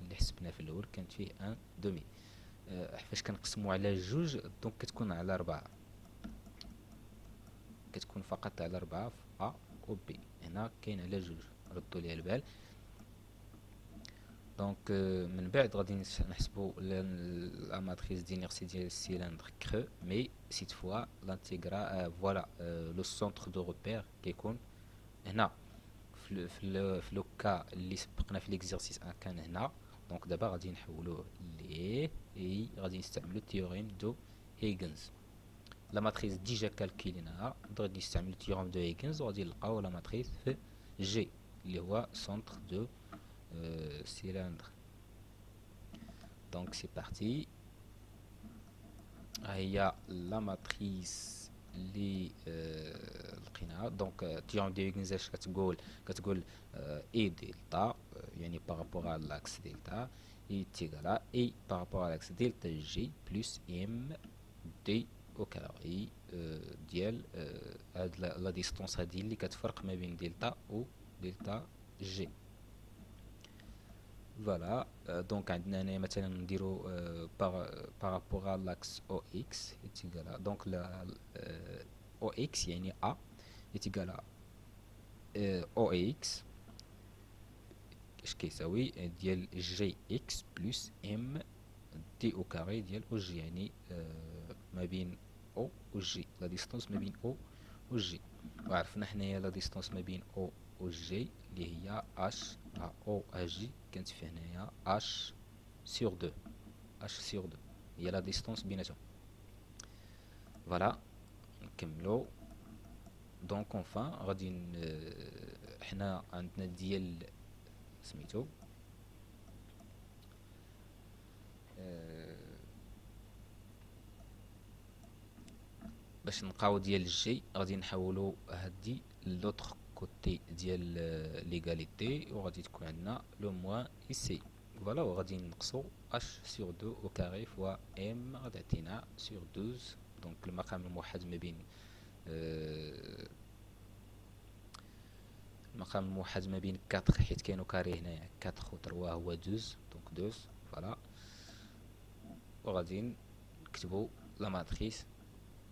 اللي حسبنا في الاول كانت فيه 1 دومي. فاش كنقسمو على جوج دونك كتكون على 4، كتكون فقط على 4 في A و B. هنا كاين على جوج، ردوا ليها البال. دونك من بعد غادي نحسبو لا ماتريس d'inertie ديال السيلندر كرو، مي سيت فوا لانتيغرال فوالا لو سونتر دو روبير كيكون هنا في لو كا اللي سبقنا في ليكزارسيس كان هنا. دونك دابا غادي نحولوه ليه غادي نستعملو تيوريم دو هيغنز. لا ماتريس ديجا كالكوليناها، غادي نستعملو تيوريم دو هيغنز وغادي نلقاو لا ماتريس في جي اللي هو سونتر دو cylindre. Donc c'est parti. Il y a la matrice اللي لقيناها. دونك تيورم دو هيغنز كتقول اي دلتا يعني بارابور على لاكس دلتا est égal à I par rapport à l'axe delta G plus M D au carré ديال هاد لا ديستونس هادي اللي كتفرق ما بين دلتا و دلتا G. Voilà, donc عندنا هنايا مثلا نديرو par rapport à l'axe OX est égal à donc la OX يعني A est égal à OX اش كيساوي ديال جي اكس بلس ام دي او كاري ديال او جي يعني ما بين او و جي لا ديستونس ما بين او و جي. وعرفنا حنايا لا ديستونس ما بين او و جي اللي هي اش او ا جي كانت في هنايا اش سور دو اش سور دو هي لا ديستونس بيناتهم. فوالا نكملو دونك اونفان غادي حنا عندنا ديال سميتو باش نلقاو ديال الجي غادي نحولو هادي لوطخ كوتي ديال ليغاليتي وغادي تكون عندنا لو موان ايسي. فوالا وغادي نقصو اش سور دو او كاري فوا ام غادي يعطينا سور 12 دونك المقام الموحد ما بين المقام الموحد ما بين 4 حيت كاينو كاري هنايا 4 و 3 هو 12 دونك 12 فوالا وغادي نكتبو لا ماتريس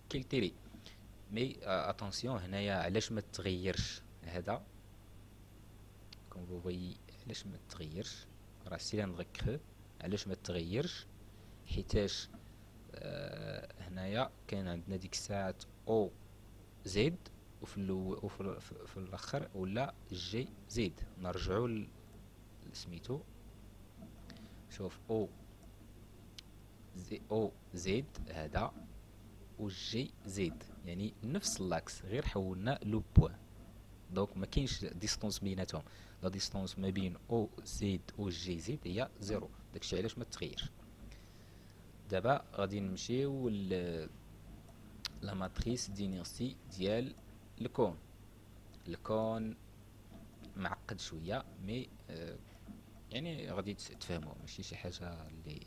كيلتيري. مي اتونسيون هنايا علاش ما تغيرش هذا كوم فو فوي علاش ما تغيرش راه سيلندر كرو علاش ما تغيرش حيتاش هنايا كاين عندنا ديك الساعه او زد وفي الاخر ولا جي زد نرجعوا سميتو شوف او زد هذا و جي زد يعني نفس اللاكس غير حولنا لو بوان دونك ما كاينش ديستونس بيناتهم لا ديستونس ما بين او زد و جي زد هي زيرو داكشي علاش ما تغيرش. دابا غادي نمشيو لا ماتريس دينيرسي ديال الكون معقد شويه مي يعني غادي تفهموا ماشي شي حاجه اللي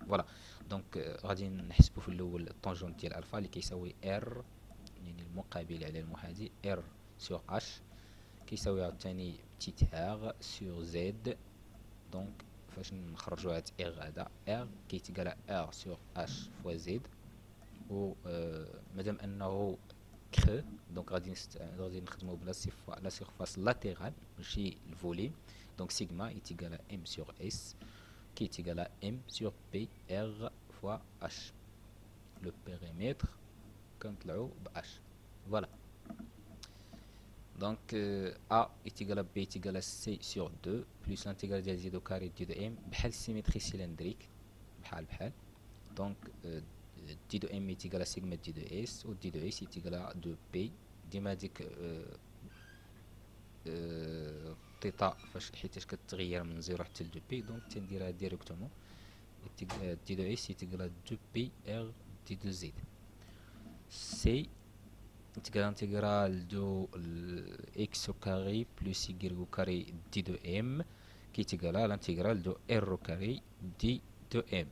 فوالا. دونك غادي نحسبوا في الاول الطونجونت ديال الفا اللي كيساوي ار يعني المقابل على المحاذي ار سور اش كيساوي عاوتاني بتيت ار سور زد. دونك فاش نخرجوا هاد ار هذا ار كيتقال ار سور اش فوا زد و مادام انه كرو دونك غادي نخدموا بلا لا سيرفاس لاتيرال ماشي الفوليم. دونك سيغما يتيقال ام سور اس qui est égal à M sur PR fois H. Le périmètre كنطلعو ب H. Voilà. Donc A est égal à B est égal à C sur 2 plus l'intégrale ديال زيرو كاري دي دو M بحال السيمتري سيلندريك بحال. Donc دي دو M est égal à sigma دي دو S و دي دو S est égal à 2P ديما ديك تيتا فاش حيتاش كتغير من 0 حتى ل 2 بي دونك تنديرها ديريكتومون دي دو اس يتقال 2 بي ار دي دو زد سي انتغرال دو اكس او كاري بلس y او كاري دي دو ام كيتقال الانتغرال دو ار او كاري دي دو ام.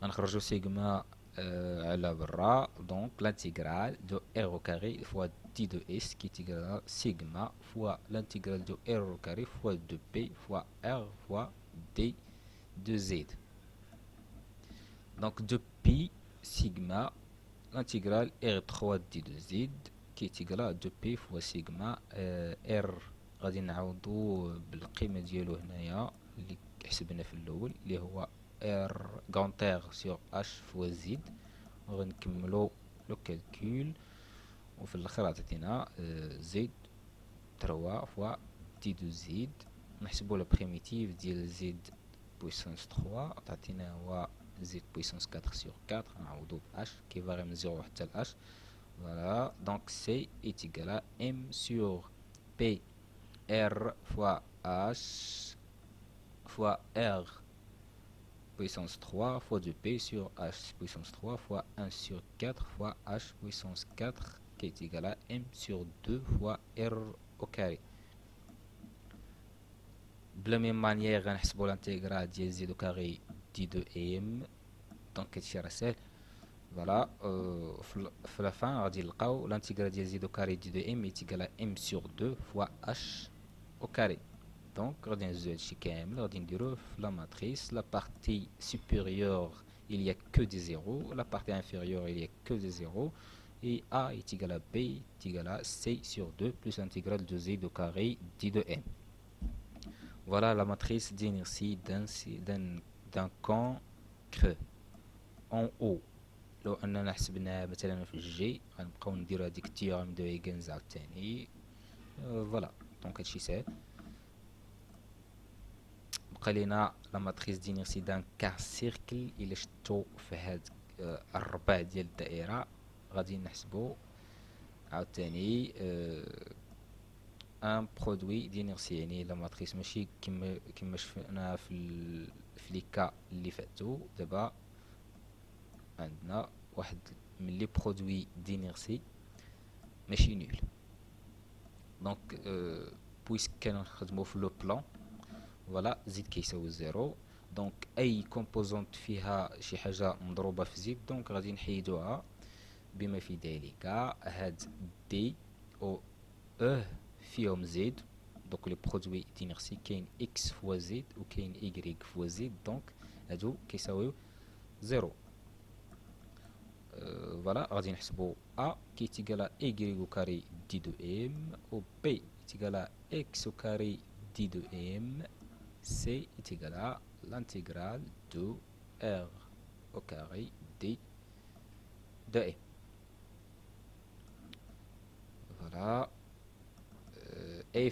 غنخرجو سيغما على برا دونك l'intégral de r au carré fois d de s qui est égal à sigma fois l'intégral de r au carré fois 2p fois r fois d de z. Donc 2pi sigma l'intégral r3 d de z qui est égal à 2p fois sigma r غادي نعوضو بالقيمة ديالو هنايا اللي حسبنا في الاول اللي هو R grand R sur H fois Z. غنكملو لو كالكول وفي الاخر عطينا Z 3 فوا دي دو Z. نحسبو لا بريميتيف ديال Z بويسونس 3 تعطينا هو Z بويسونس 4 sur 4 نعوضو ب H كي فاري من 0 حتى ل H. Voilà donc C est égal à M sur P R fois H fois R puissance 3 fois 2p sur h puissance 3 fois 1 sur 4 fois h puissance 4 qui est égal à m sur 2 fois r au carré. بلا ميم مانيير غنحسبوا لانتيغرال ديال زد او كاري دي دو ام. دونك هادشي راه ساهل. فوالا في لا فان غادي نلقاو لانتيغرال ديال زد او كاري دي دو ام ايتيغال ام سور 2 فوا اش au carré. Donc, غادي نهزو هادشي كامل غادي نديروه في la matrice. La partie supérieure, il y a que des zéros. La partie inférieure, il y a que des zéros. Et A est égal à B est égal à C sur 2 plus l'intégrale de Z au carré d de n. Voilà la matrice d'inertie d'un camp creux. En haut, لو أننا حسبناها مثلا في الجي غنبقاو نديرو هاديك التيورم دو هيغنز عاوتاني. فوالا دونك هادشي ساهل. بقى لينا لا ماتريس دينيرسي دان كار سيركل. الى شتو في هاد الربع ديال الدائره غادي نحسبو عاوتاني ان برودوي دينيرسي، يعني لا ماتريس ماشي كما شفنا في لي كا اللي فاتو. دابا عندنا واحد من لي برودوي دينيرسي ماشي نول. دونك بويسك كنخدمو في لو بلان فوالا زد كيساوي زيرو. دونك اي كومبوزونت فيها شي حاجه مضروبه في زد دونك غادي نحيدوها بما في ذلك هاد دي او اه فيهم زد. دونك لي برودوي دينيرسي كاين اكس فوا زد وكاين ايغريك فوا زد دونك هادو كيساويو زيرو. فوالا غادي نحسبو ا كي تيغالا ايغريك او كاري دي دو ام و بي تيغالا اكس او كاري دي دو ام. C est égal à l'intégrale de R au carré d de M. Voilà.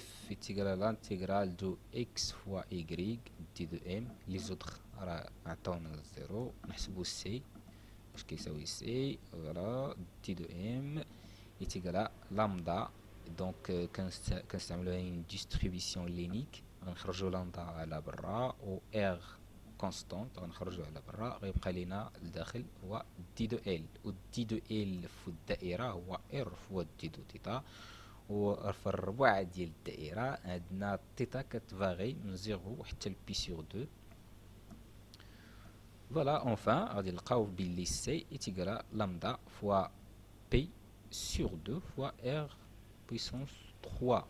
F est égal à l'intégrale de X fois Y d de M. Les autres attendent 0. نحسبو C. باش كيساوي C. Voilà. d de M est égal à lambda. Donc كنستعملو une distribution linéique. غنخرجو لامدا على برا و ار كونستانت غنخرجو على برا. غيبقى لينا الداخل هو دي دو ال، و دي دو ال في الدائره هو ار فوا دي دو تيتا. و في الربع ديال الدائره عندنا تيتا كتفاغي من 0 حتى لبي سور 2. فوالا اونفان غادي نلقاو بلي سي ايتيغالا لامدا فوا بي سور 2 فوا ار بويسونس 3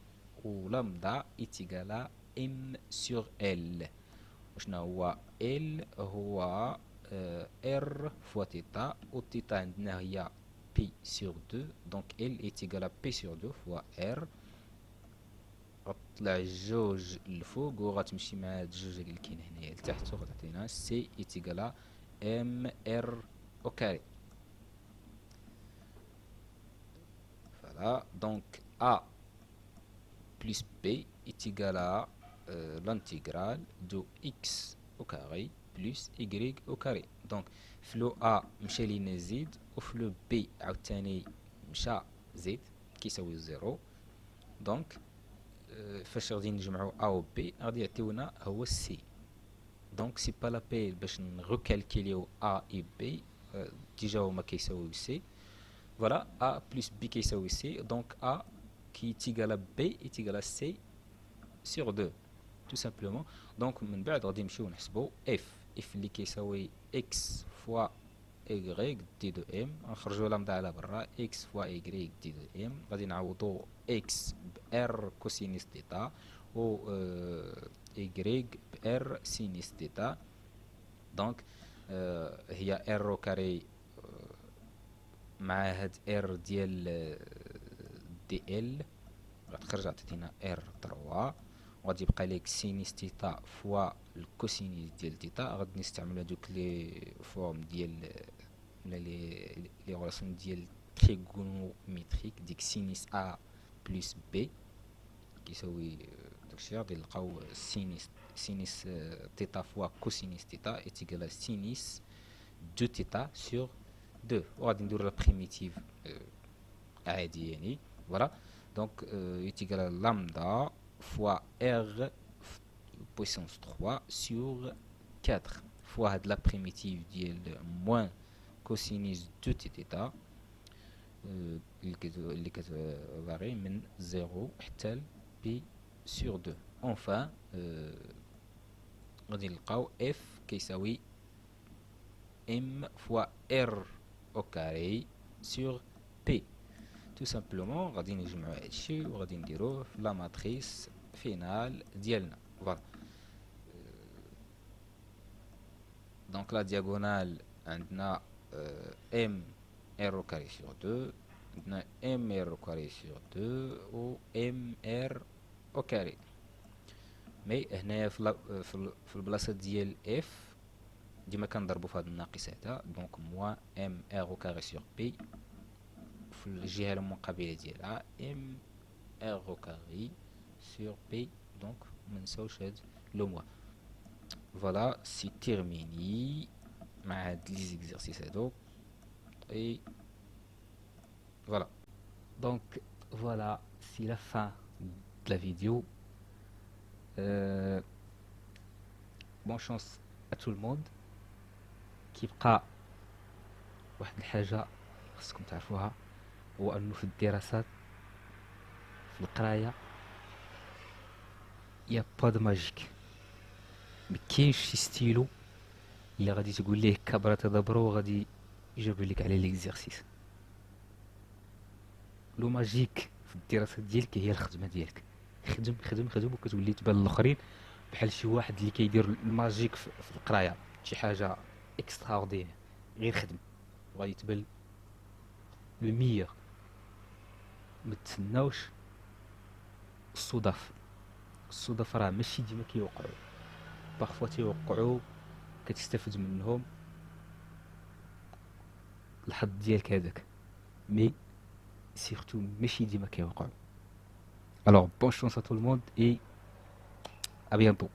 و لامدا ايتيغالا M sur L. وشنا هو L هو R fois θ و θ عندنا هي P sur 2 donc L est égal à P sur 2 fois R. غطلع الجوج لفوق و غتمشي مع هاد الجوج اللي كاين هنايا لتحت و غتعطينا C est égal à M R au carré. Voilà donc A plus B est égal à l'intégrale de x au carré plus y au carré. Donc في لو A مشى لينا زد وفي لو B عاوتاني مشى زد كيساوي زيرو. دونك فاش غادي نجمعو A و B غادي يعطيونا هو C. دونك سي با لا بي باش نغوكالكيليو A et B ديجا هما كيساويو C. فوالا A plus B كيساوي C. دونك A qui est égal à B est égal à C sur 2 tout simplement. Donc من بعد غادي نمشيو نحسبو f اللي كيساوي x fois y دي دو ام. غنخرجو لامدا على برا x fois y دي دو ام. غادي نعوضو x ب r كوسينيس تيتا و y ب r سينيس تيتا. دونك هي r او كاري مع هاد r ديال دي ال غتخرج عطيتينا ار 3 وغادي يبقى ليك سينيس تيتا فوا الكوسينيس ديال تيتا. غادي نستعمل هادوك لي فورم ديال ولا لي غولاسيون ديال تريغونوميتريك. ديك سينيس ا بلس بي كيساوي داكشي. غادي نلقاو سينيس تيتا فوا كوسينيس تيتا ايتيغال سينيس دو تيتا سور 2 وغادي نديرو لا بريميتيف عادي يعني. فوالا donc est égal à lambda fois R puissance 3 sur 4 fois de la primitive ديال moins cosinus de θ اللي كتفاري من 0 حتى ل بي sur 2. Enfin, غادي نلقاو f كيساوي m fois r au carré sur p. Tout simplement غادي نجمعو هادشي وغادي نديروه في لا ماتريس فينال ديالنا. فوالا. دونك لا دياغونال عندنا m r au carré sur 2, عندنا m r au carré sur 2 و m r au carré. مي هنايا في البلاصه ديال f ديما كنضربو في هاد الناقص هذا، دونك موان ام ار او كاري سور بي، في الجهه المقابله ديالها ام ار او كاري سور بي، دونك منساوش هاد لو موان. فوالا سي تيرميني مع هاد لي زيكزارسيس هادو. اي فوالا. Donc voilà, c'est la fin de la vidéo. Bonne chance à tout le monde. كيبقى واحد الحاجة خصكم تعرفوها، هو أنه في الدراسات في القراية يا با دو ماجيك، مكاينش شي ستيلو اللي غادي تقول ليه كبرة تدبرو وغادي يجاوب لك على ليكزيرسيس. لو ماجيك في الدراسات ديالك هي الخدمة ديالك، خدم خدم خدم وكتولي تبان للآخرين بحال شي واحد اللي كيدير الماجيك في القراية، شي حاجة اكستراوردينير. غير خدم وغادي تبان المية. متسناوش الصدف. الصدف راه ماشي ديما كيوقعوا، باغفوا تيوقعوا كتستافد منهم، الحظ ديالك هذاك، مي سيرتو ماشي ديما كيوقعوا. Alors bonne chance à tout le monde et à bientôt.